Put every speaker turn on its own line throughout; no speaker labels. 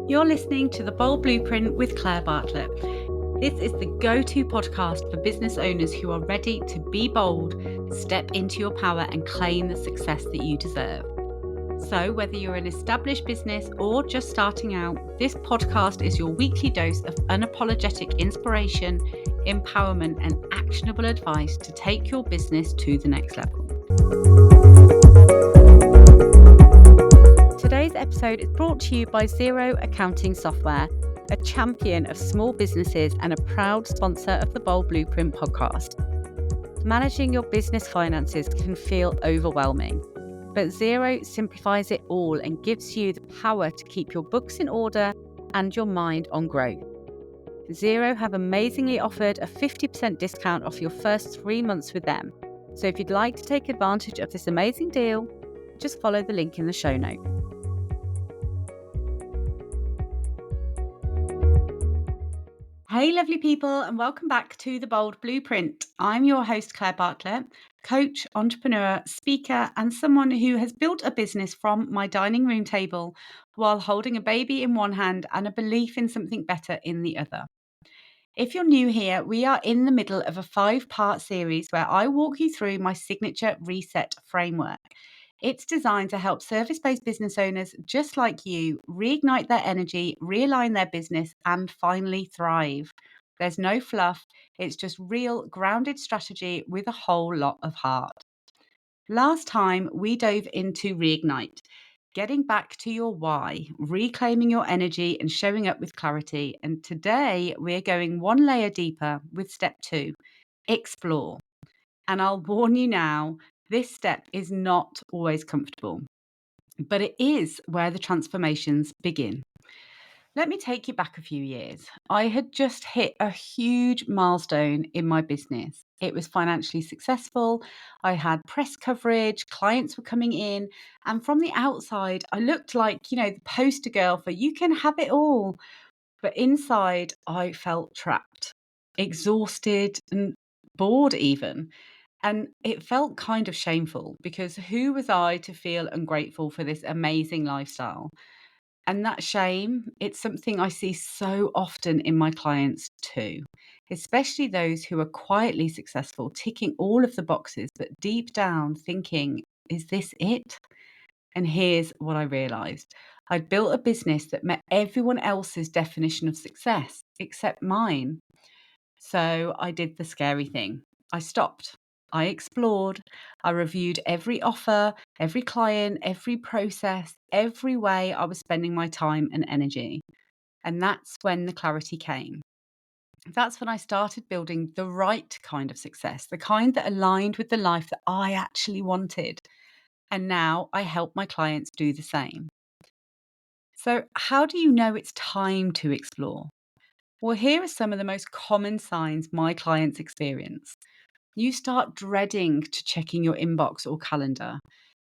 You're listening to The Bold Blueprint with Claire Bartlett. This is the go-to podcast for business owners who are ready to be bold, step into your power and claim the success that you deserve. So whether you're an established business or just starting out, this podcast is your weekly dose of unapologetic inspiration, empowerment and actionable advice to take your business to the next level. Today's episode is brought to you by Xero Accounting Software, a champion of small businesses and a proud sponsor of the Bold Blueprint podcast. Managing your business finances can feel overwhelming, but Xero simplifies it all and gives you the power to keep your books in order and your mind on growth. Xero have amazingly offered a 50% discount off your first 3 months with them. So if you'd like to take advantage of this amazing deal, just follow the link in the show notes. Hey lovely people, and welcome back to The Bold Blueprint. I'm your host Claire Bartlett, coach, entrepreneur, speaker and someone who has built a business from my dining room table while holding a baby in one hand and a belief in something better in the other. If you're new here, we are in the middle of a 5-part series where I walk you through my signature R.E.S.E.T framework. It's designed to help service-based business owners just like you reignite their energy, realign their business, and finally thrive. There's no fluff. It's just real, grounded strategy with a whole lot of heart. Last time, we dove into Reignite, getting back to your why, reclaiming your energy and showing up with clarity. And today, we're going one layer deeper with step 2, explore. And I'll warn you now, this step is not always comfortable, but it is where the transformations begin. Let me take you back a few years. I had just hit a huge milestone in my business. It was financially successful. I had press coverage, clients were coming in, and from the outside, I looked like, the poster girl for you can have it all. But inside, I felt trapped, exhausted, and bored even. And it felt kind of shameful because who was I to feel ungrateful for this amazing lifestyle? And that shame, it's something I see so often in my clients too, especially those who are quietly successful, ticking all of the boxes, but deep down thinking, is this it? And here's what I realized. I'd built a business that met everyone else's definition of success except mine. So I did the scary thing. I stopped. I explored. I reviewed every offer, every client, every process, every way I was spending my time and energy. And that's when the clarity came. That's when I started building the right kind of success, the kind that aligned with the life that I actually wanted. And now I help my clients do the same. So, how do you know it's time to explore? Well, here are some of the most common signs my clients experience. You start dreading to checking your inbox or calendar.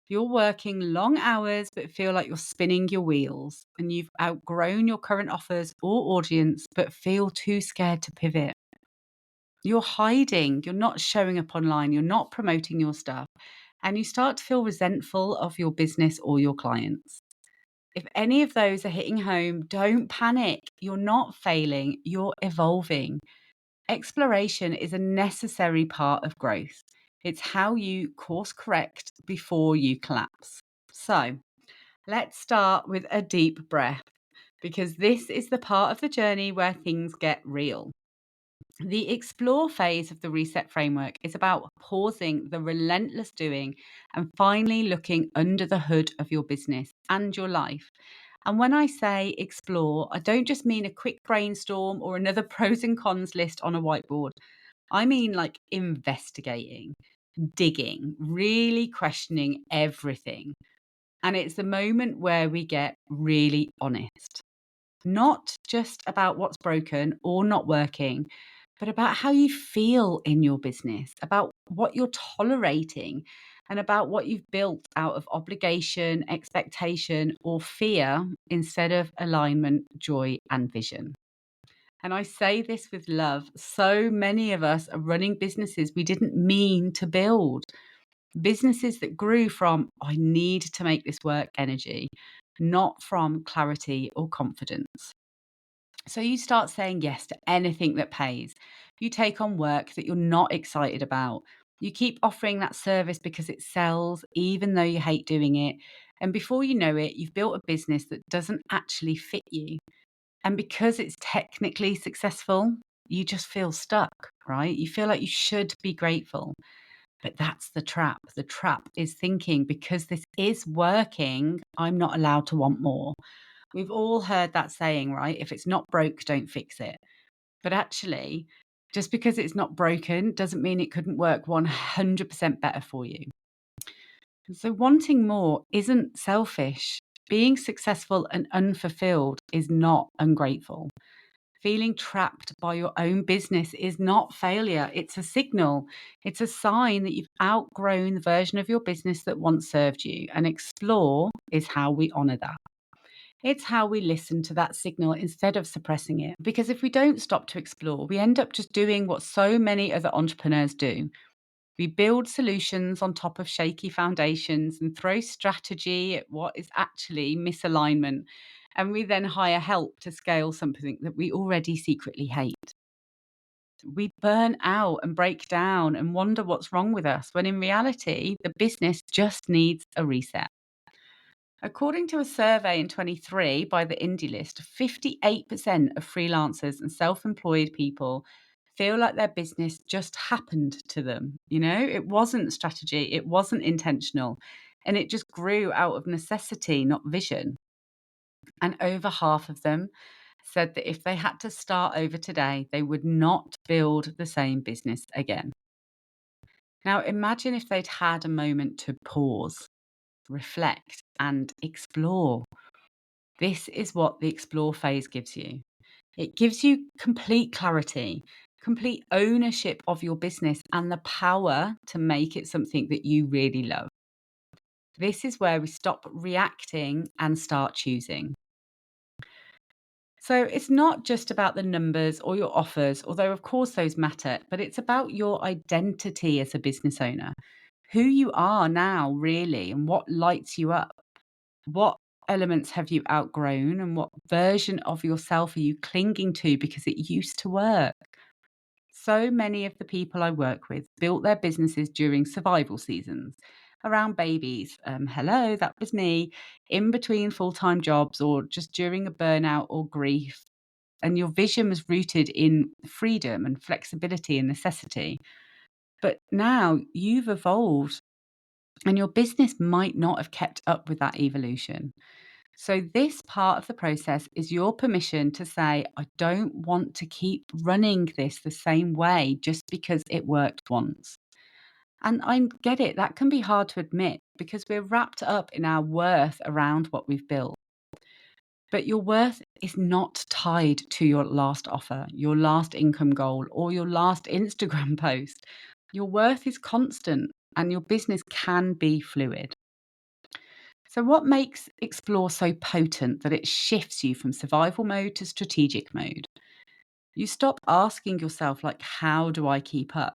You're working long hours but feel like you're spinning your wheels, and you've outgrown your current offers or audience but feel too scared to pivot. You're hiding, you're not showing up online, you're not promoting your stuff, and you start to feel resentful of your business or your clients. If any of those are hitting home, don't panic. You're not failing, you're evolving. Exploration is a necessary part of growth. It's how you course correct before you collapse. So let's start with a deep breath because this is the part of the journey where things get real. The explore phase of the R.E.S.E.T framework is about pausing the relentless doing and finally looking under the hood of your business and your life. And when I say explore, I don't just mean a quick brainstorm or another pros and cons list on a whiteboard. I mean like investigating, digging, really questioning everything. And it's the moment where we get really honest. Not just about what's broken or not working, but about how you feel in your business, about what you're tolerating, and about what you've built out of obligation, expectation, or fear instead of alignment, joy, and vision. And I say this with love. So many of us are running businesses we didn't mean to build. Businesses that grew from, I need to make this work energy, not from clarity or confidence. So you start saying yes to anything that pays. You take on work that you're not excited about. You keep offering that service because it sells, even though you hate doing it. And before you know it, you've built a business that doesn't actually fit you. And because it's technically successful, you just feel stuck, right? You feel like you should be grateful. But that's the trap. The trap is thinking because this is working, I'm not allowed to want more. We've all heard that saying, right? If it's not broke, don't fix it. But actually, just because it's not broken doesn't mean it couldn't work 100% better for you. So, wanting more isn't selfish. Being successful and unfulfilled is not ungrateful. Feeling trapped by your own business is not failure. It's a signal. It's a sign that you've outgrown the version of your business that once served you. And explore is how we honor that. It's how we listen to that signal instead of suppressing it. Because if we don't stop to explore, we end up just doing what so many other entrepreneurs do. We build solutions on top of shaky foundations and throw strategy at what is actually misalignment. And we then hire help to scale something that we already secretly hate. We burn out and break down and wonder what's wrong with us, when in reality, the business just needs a reset. According to a survey in 23 by the Indie List, 58% of freelancers and self employed people feel like their business just happened to them. You know, it wasn't strategy, it wasn't intentional, and it just grew out of necessity, not vision. And over half of them said that if they had to start over today, they would not build the same business again. Now, imagine if they'd had a moment to pause, reflect, and explore. This is what the explore phase gives you. It gives you complete clarity, complete ownership of your business, and the power to make it something that you really love. This is where we stop reacting and start choosing. So it's not just about the numbers or your offers, although of course those matter, but it's about your identity as a business owner, who you are now, really, and what lights you up. What elements have you outgrown, and what version of yourself are you clinging to because it used to work? So many of the people I work with built their businesses during survival seasons, around babies. Hello, that was me, in between full time jobs, or just during a burnout or grief. And your vision was rooted in freedom and flexibility and necessity. But now you've evolved, and your business might not have kept up with that evolution. So, this part of the process is your permission to say, I don't want to keep running this the same way just because it worked once. And I get it, that can be hard to admit because we're wrapped up in our worth around what we've built. But your worth is not tied to your last offer, your last income goal, or your last Instagram post. Your worth is constant and your business can be fluid. So, what makes Explore so potent that it shifts you from survival mode to strategic mode? You stop asking yourself, like, how do I keep up?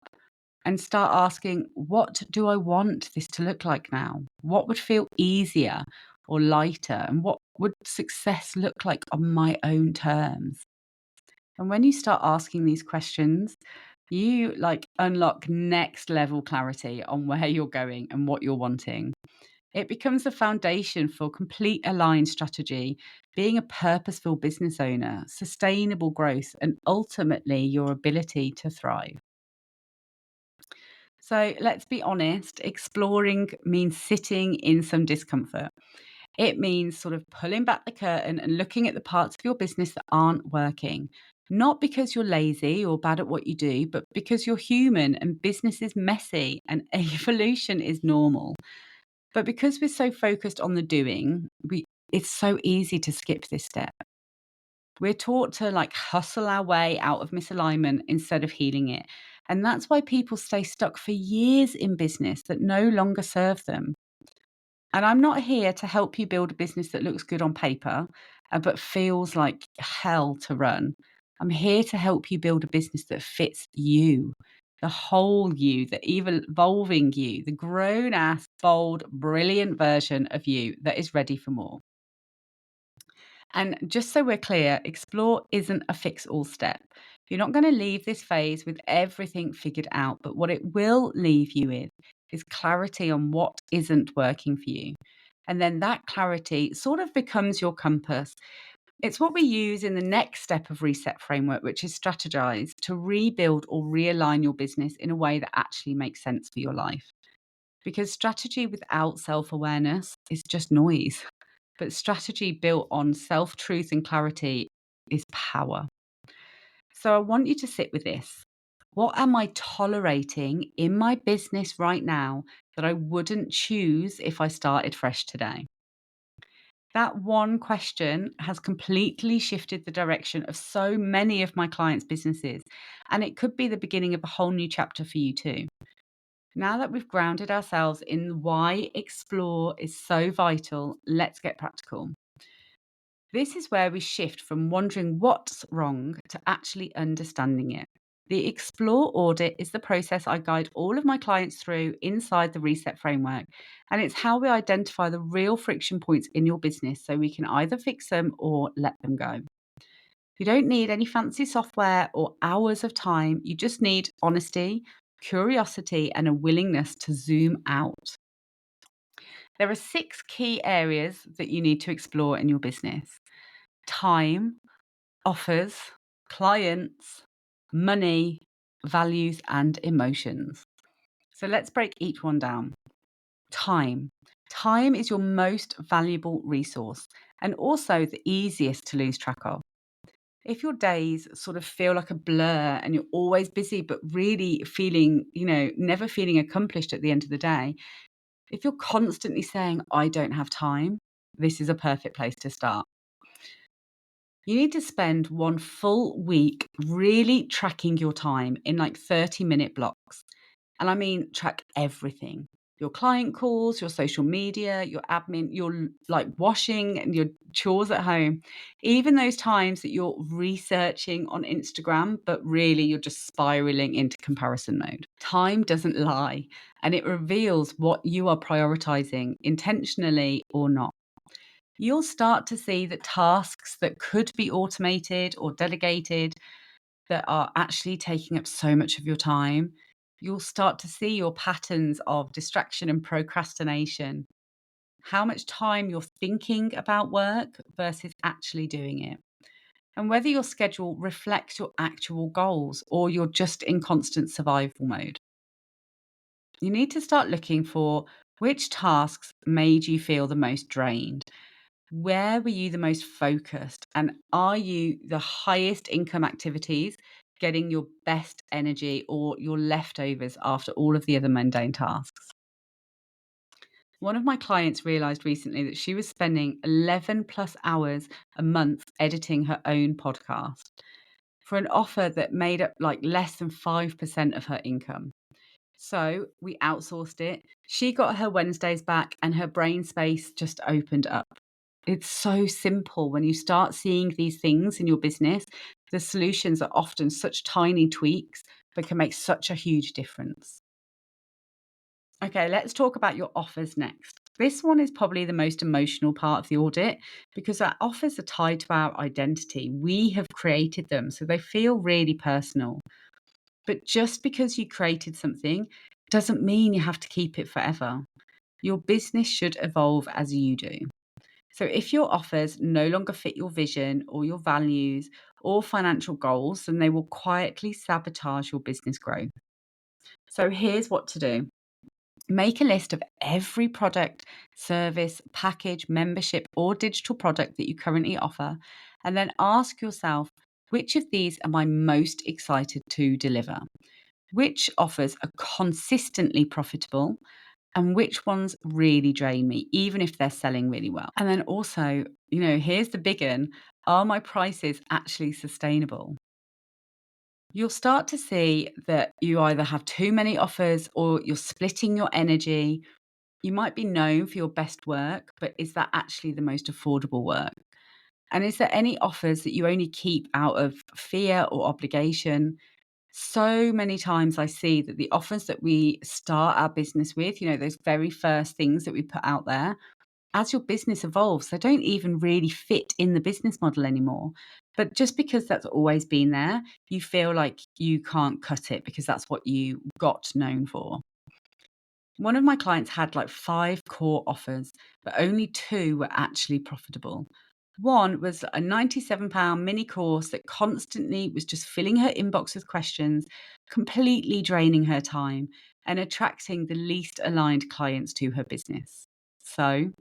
And start asking, what do I want this to look like now? What would feel easier or lighter? And what would success look like on my own terms? And when you start asking these questions, you like unlock next level clarity on where you're going and what you're wanting. It becomes the foundation for complete aligned strategy, being a purposeful business owner, sustainable growth, and ultimately your ability to thrive. So let's be honest, exploring means sitting in some discomfort. It means sort of pulling back the curtain and looking at the parts of your business that aren't working. Not because you're lazy or bad at what you do, but because you're human and business is messy and evolution is normal. But because we're so focused on the doing, it's so easy to skip this step. We're taught to like hustle our way out of misalignment instead of healing it. And that's why people stay stuck for years in business that no longer serve them. And I'm not here to help you build a business that looks good on paper, but feels like hell to run. I'm here to help you build a business that fits you, the whole you, the evolving you, the grown ass, bold, brilliant version of you that is ready for more. And just so we're clear, explore isn't a fix all step. You're not going to leave this phase with everything figured out, but what it will leave you with is clarity on what isn't working for you. And then that clarity sort of becomes your compass. It's what we use in the next step of reset framework, which is strategize to rebuild or realign your business in a way that actually makes sense for your life. Because strategy without self awareness is just noise. But strategy built on self truth and clarity is power. So I want you to sit with this. What am I tolerating in my business right now that I wouldn't choose if I started fresh today? That one question has completely shifted the direction of so many of my clients' businesses, and it could be the beginning of a whole new chapter for you too. Now that we've grounded ourselves in why explore is so vital, let's get practical. This is where we shift from wondering what's wrong to actually understanding it. The Explore audit is the process I guide all of my clients through inside the Reset framework. And it's how we identify the real friction points in your business so we can either fix them or let them go. You don't need any fancy software or hours of time. You just need honesty, curiosity, and a willingness to zoom out. There are 6 key areas that you need to explore in your business: time, offers, clients, money, values, and emotions. So let's break each one down. Time. Time is your most valuable resource and also the easiest to lose track of. If your days sort of feel like a blur and you're always busy, but really feeling, never feeling accomplished at the end of the day, if you're constantly saying, I don't have time, this is a perfect place to start. You need to spend one full week really tracking your time in like 30-minute blocks. And I mean, track everything: your client calls, your social media, your admin, your like washing and your chores at home, even those times that you're researching on Instagram, but really you're just spiraling into comparison mode. Time doesn't lie, and it reveals what you are prioritizing intentionally or not. You'll start to see that tasks that could be automated or delegated that are actually taking up so much of your time. You'll start to see your patterns of distraction and procrastination, how much time you're thinking about work versus actually doing it, and whether your schedule reflects your actual goals or you're just in constant survival mode. You need to start looking for which tasks made you feel the most drained. Where were you the most focused? And are you the highest income activities getting your best energy or your leftovers after all of the other mundane tasks? One of my clients realized recently that she was spending 11 plus hours a month editing her own podcast for an offer that made up like less than 5% of her income. So we outsourced it. She got her Wednesdays back and her brain space just opened up. It's so simple when you start seeing these things in your business. The solutions are often such tiny tweaks, but can make such a huge difference. Okay, let's talk about your offers next. This one is probably the most emotional part of the audit because our offers are tied to our identity. We have created them, so they feel really personal. But just because you created something doesn't mean you have to keep it forever. Your business should evolve as you do. So if your offers no longer fit your vision or your values or financial goals, then they will quietly sabotage your business growth. So here's what to do. Make a list of every product, service, package, membership, or digital product that you currently offer, and then ask yourself, which of these am I most excited to deliver? Which offers are consistently profitable? And which ones really drain me, even if they're selling really well? And then also, here's the big one: are my prices actually sustainable? You'll start to see that you either have too many offers or you're splitting your energy. You might be known for your best work, but is that actually the most affordable work? And is there any offers that you only keep out of fear or obligation? So many times I see that the offers that we start our business with, those very first things that we put out there, as your business evolves, they don't even really fit in the business model anymore. But just because that's always been there, you feel like you can't cut it because that's what you got known for. One of my clients had like 5 core offers, but only 2 were actually profitable. One was a £97 mini course that constantly was just filling her inbox with questions, completely draining her time and attracting the least aligned clients to her business. So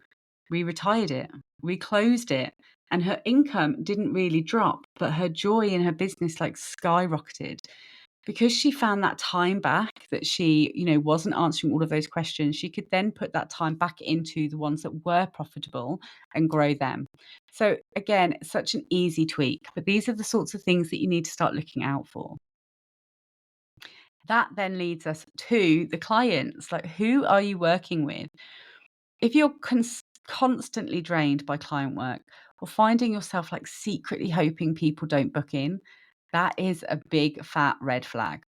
we retired it, we closed it, and her income didn't really drop, but her joy in her business like skyrocketed because she found that time back that she, wasn't answering all of those questions. She could then put that time back into the ones that were profitable and grow them. So again, such an easy tweak, but these are the sorts of things that you need to start looking out for. That then leads us to the clients. Like, who are you working with? If you're constantly drained by client work or finding yourself like secretly hoping people don't book in, that is a big fat red flag.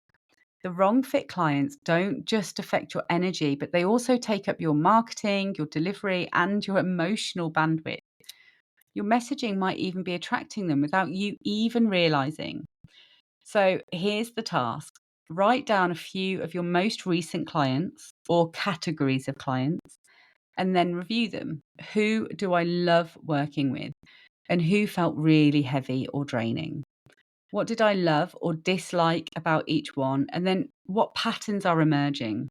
The wrong fit clients don't just affect your energy, but they also take up your marketing, your delivery, and your emotional bandwidth. Your messaging might even be attracting them without you even realizing. So here's the task: write down a few of your most recent clients or categories of clients and then review them. Who do I love working with? And who felt really heavy or draining? What did I love or dislike about each one? And then what patterns are emerging?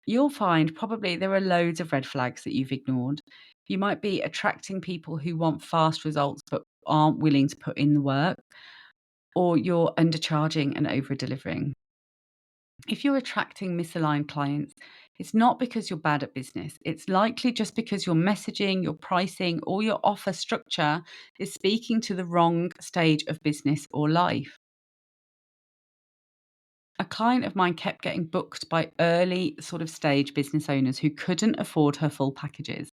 You'll find probably there are loads of red flags that you've ignored. You might be attracting people who want fast results but aren't willing to put in the work, or you're undercharging and over delivering. If you're attracting misaligned clients, it's not because you're bad at business. It's likely just because your messaging, your pricing, or your offer structure is speaking to the wrong stage of business or life. A client of mine kept getting booked by early sort of stage business owners who couldn't afford her full packages.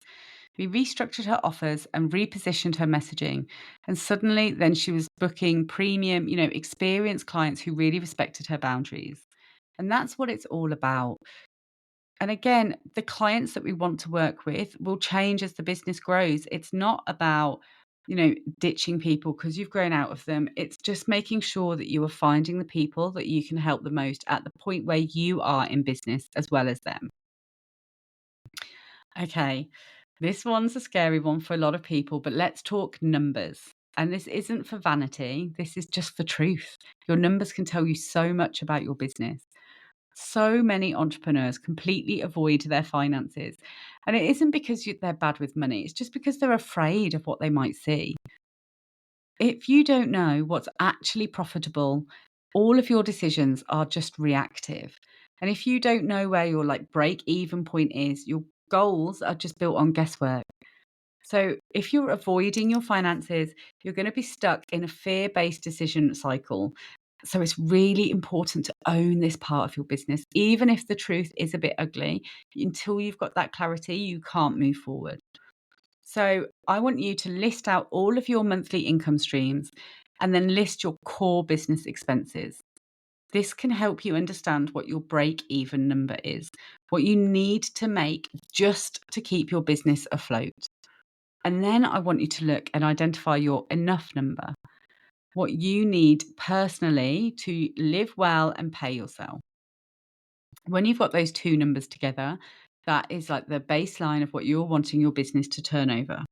We restructured her offers and repositioned her messaging. And suddenly, then she was booking premium, experienced clients who really respected her boundaries. And that's what it's all about. And again, the clients that we want to work with will change as the business grows. It's not about, ditching people because you've grown out of them. It's just making sure that you are finding the people that you can help the most at the point where you are in business as well as them. Okay, this one's a scary one for a lot of people, but let's talk numbers. And this isn't for vanity, this is just for truth. Your numbers can tell you so much about your business. So many entrepreneurs completely avoid their finances. And it isn't because they're bad with money, it's just because they're afraid of what they might see. If you don't know what's actually profitable, all of your decisions are just reactive. And if you don't know where your like break even point is, your goals are just built on guesswork. So if you're avoiding your finances, you're going to be stuck in a fear based decision cycle. So it's really important to own this part of your business, even if the truth is a bit ugly. Until you've got that clarity, you can't move forward. So I want you to list out all of your monthly income streams and then list your core business expenses. This can help you understand what your break even number is, what you need to make just to keep your business afloat. And then I want you to look and identify your enough number, what you need personally to live well and pay yourself. When you've got those two numbers together, that is like the baseline of what you're wanting your business to turn over.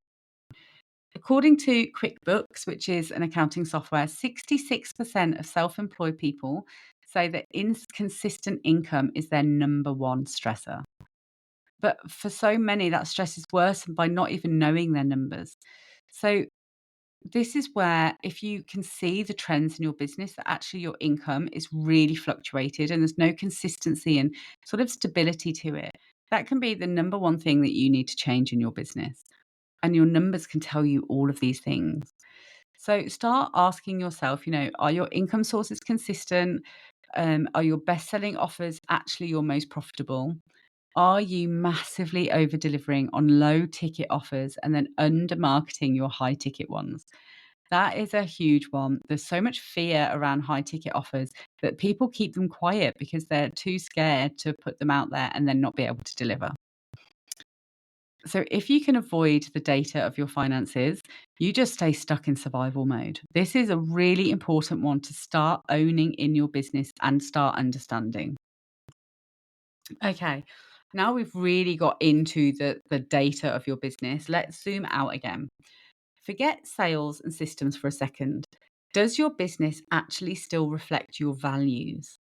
According to QuickBooks, which is an accounting software, 66% of self employed people say that inconsistent income is their number one stressor. But for so many, that stress is worsened by not even knowing their numbers. So, this is where, if you can see the trends in your business, that actually your income is really fluctuated and there's no consistency and sort of stability to it, that can be the number one thing that you need to change in your business. And your numbers can tell you all of these things. So start asking yourself, are your income sources consistent? Are your best selling offers actually your most profitable? Are you massively over delivering on low ticket offers and then under marketing your high ticket ones? That is a huge one. There's so much fear around high ticket offers that people keep them quiet because they're too scared to put them out there and then not be able to deliver. So if you can avoid the data of your finances, you just stay stuck in survival mode. This is a really important one to start owning in your business and start understanding. Okay, now we've really got into the data of your business. Let's zoom out again. Forget sales and systems for a second. Does your business actually still reflect your values?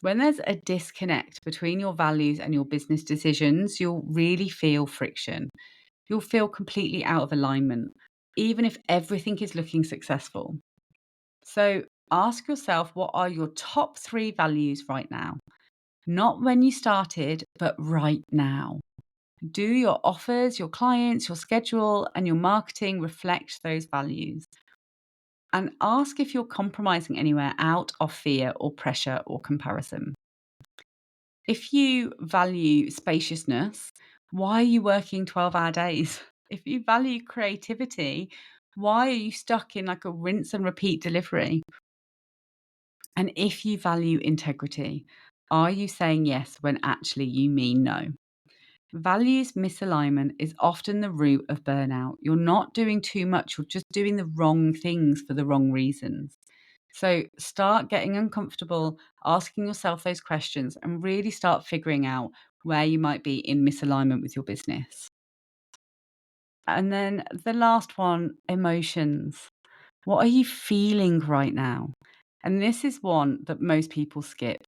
When there's a disconnect between your values and your business decisions, you'll really feel friction. You'll feel completely out of alignment, even if everything is looking successful. So ask yourself, what are your top three values right now? Not when you started, but right now. Do your offers, your clients, your schedule, and your marketing reflect those values? And ask if you're compromising anywhere out of fear or pressure or comparison. If you value spaciousness, why are you working 12-hour days? If you value creativity, why are you stuck in like a rinse and repeat delivery? And if you value integrity, are you saying yes when actually you mean no? Values misalignment is often the root of burnout. You're not doing too much, you're just doing the wrong things for the wrong reasons. So start getting uncomfortable, asking yourself those questions, and really start figuring out where you might be in misalignment with your business. And then the last one, emotions. What are you feeling right now? And this is one that most people skip,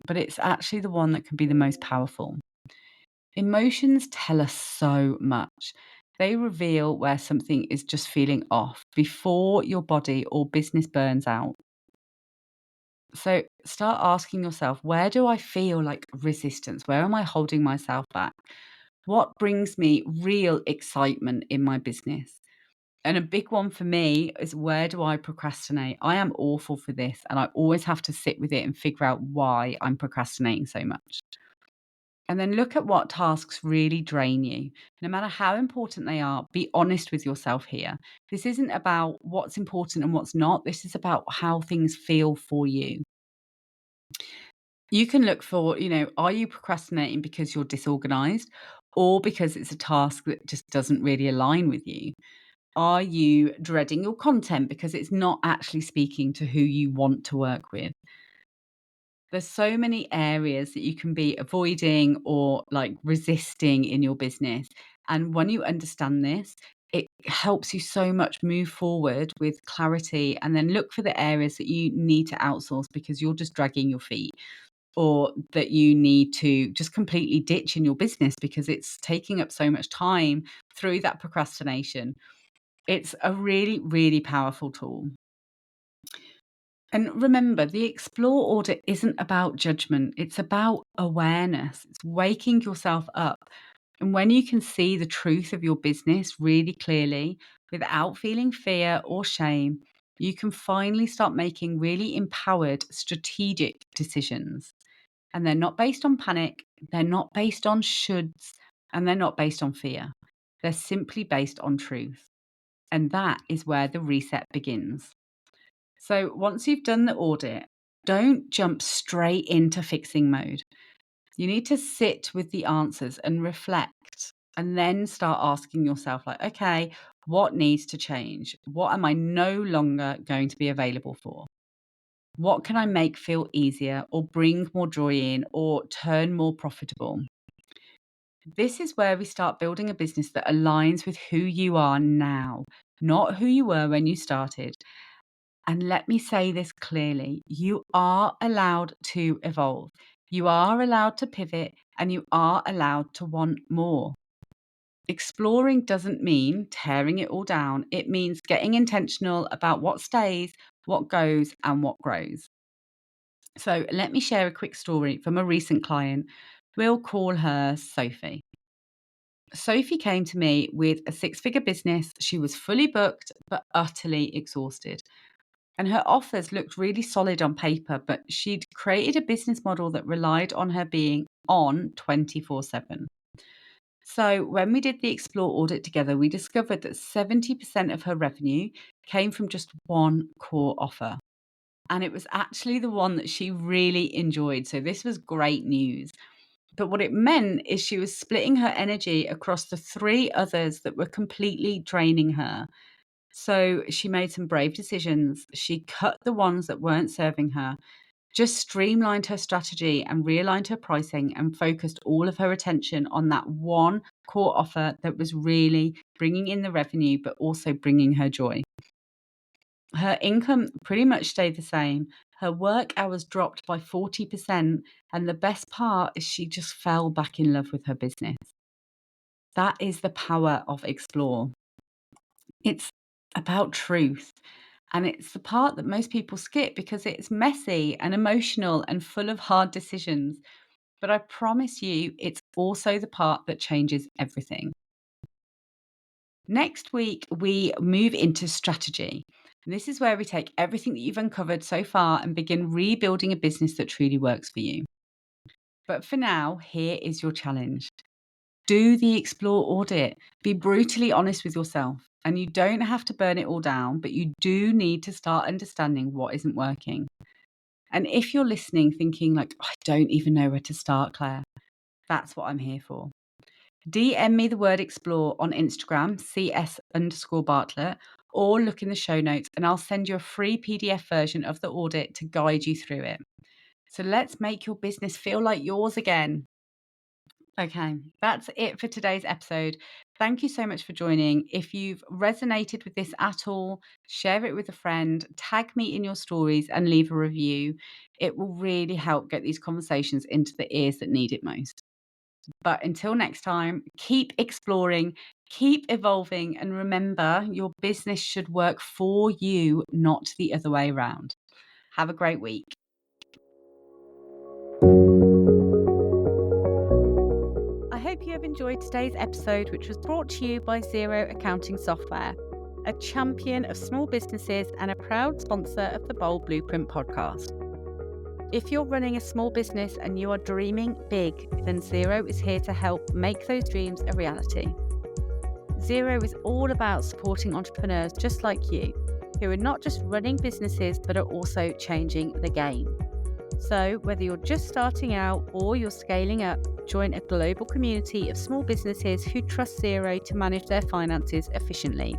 but it's actually the one that can be the most powerful. Emotions tell us so much. They reveal where something is just feeling off before your body or business burns out. So start asking yourself, where do I feel like resistance? Where am I holding myself back? What brings me real excitement in my business? And a big one for me is, where do I procrastinate? I am awful for this, and I always have to sit with it and figure out why I'm procrastinating so much. And then look at what tasks really drain you. No matter how important they are, be honest with yourself here. This isn't about what's important and what's not. This is about how things feel for you. You can look for, are you procrastinating because you're disorganized or because it's a task that just doesn't really align with you? Are you dreading your content because it's not actually speaking to who you want to work with? There's so many areas that you can be avoiding or like resisting in your business. And when you understand this, it helps you so much move forward with clarity, and then look for the areas that you need to outsource because you're just dragging your feet, or that you need to just completely ditch in your business because it's taking up so much time through that procrastination. It's a really, really powerful tool. And remember, the explore audit isn't about judgment, it's about awareness. It's waking yourself up. And when you can see the truth of your business really clearly without feeling fear or shame, you can finally start making really empowered, strategic decisions. And they're not based on panic, they're not based on shoulds, and they're not based on fear. They're simply based on truth. And that is where the reset begins. So once you've done the audit, don't jump straight into fixing mode. You need to sit with the answers and reflect, and then start asking yourself, like, okay, what needs to change? What am I no longer going to be available for? What can I make feel easier or bring more joy in or turn more profitable? This is where we start building a business that aligns with who you are now, not who you were when you started. And let me say this clearly, you are allowed to evolve. You are allowed to pivot, and you are allowed to want more. Exploring doesn't mean tearing it all down. It means getting intentional about what stays, what goes, and what grows. So let me share a quick story from a recent client. We'll call her Sophie. Sophie came to me with a six-figure business. She was fully booked, but utterly exhausted. And her offers looked really solid on paper, but she'd created a business model that relied on her being on 24/7. So when we did the Explore audit together, we discovered that 70% of her revenue came from just one core offer. And it was actually the one that she really enjoyed. So this was great news. But what it meant is she was splitting her energy across the 3 others that were completely draining her. So she made some brave decisions. She cut the ones that weren't serving her, just streamlined her strategy and realigned her pricing and focused all of her attention on that one core offer that was really bringing in the revenue, but also bringing her joy. Her income pretty much stayed the same. Her work hours dropped by 40%. And the best part is she just fell back in love with her business. That is the power of Explore. It's about truth. And it's the part that most people skip because it's messy and emotional and full of hard decisions. But I promise you, it's also the part that changes everything. Next week, we move into strategy. And this is where we take everything that you've uncovered so far and begin rebuilding a business that truly works for you. But for now, here is your challenge. Do the Explore audit. Be brutally honest with yourself. And you don't have to burn it all down, but you do need to start understanding what isn't working. And if you're listening thinking like, I don't even know where to start, Claire, that's what I'm here for. DM me the word explore on Instagram, cs_Bartlett, or look in the show notes and I'll send you a free PDF version of the audit to guide you through it. So let's make your business feel like yours again. Okay, that's it for today's episode. Thank you so much for joining. If you've resonated with this at all, share it with a friend, tag me in your stories, and leave a review. It will really help get these conversations into the ears that need it most. But until next time, keep exploring, keep evolving, and remember your business should work for you, not the other way around. Have a great week. I hope you have enjoyed today's episode, which was brought to you by Xero Accounting Software, a champion of small businesses and a proud sponsor of the Bold Blueprint podcast. If you're running a small business and you are dreaming big, then Xero is here to help make those dreams a reality. Xero is all about supporting entrepreneurs just like you, who are not just running businesses, but are also changing the game. So whether you're just starting out or you're scaling up, join a global community of small businesses who trust Xero to manage their finances efficiently.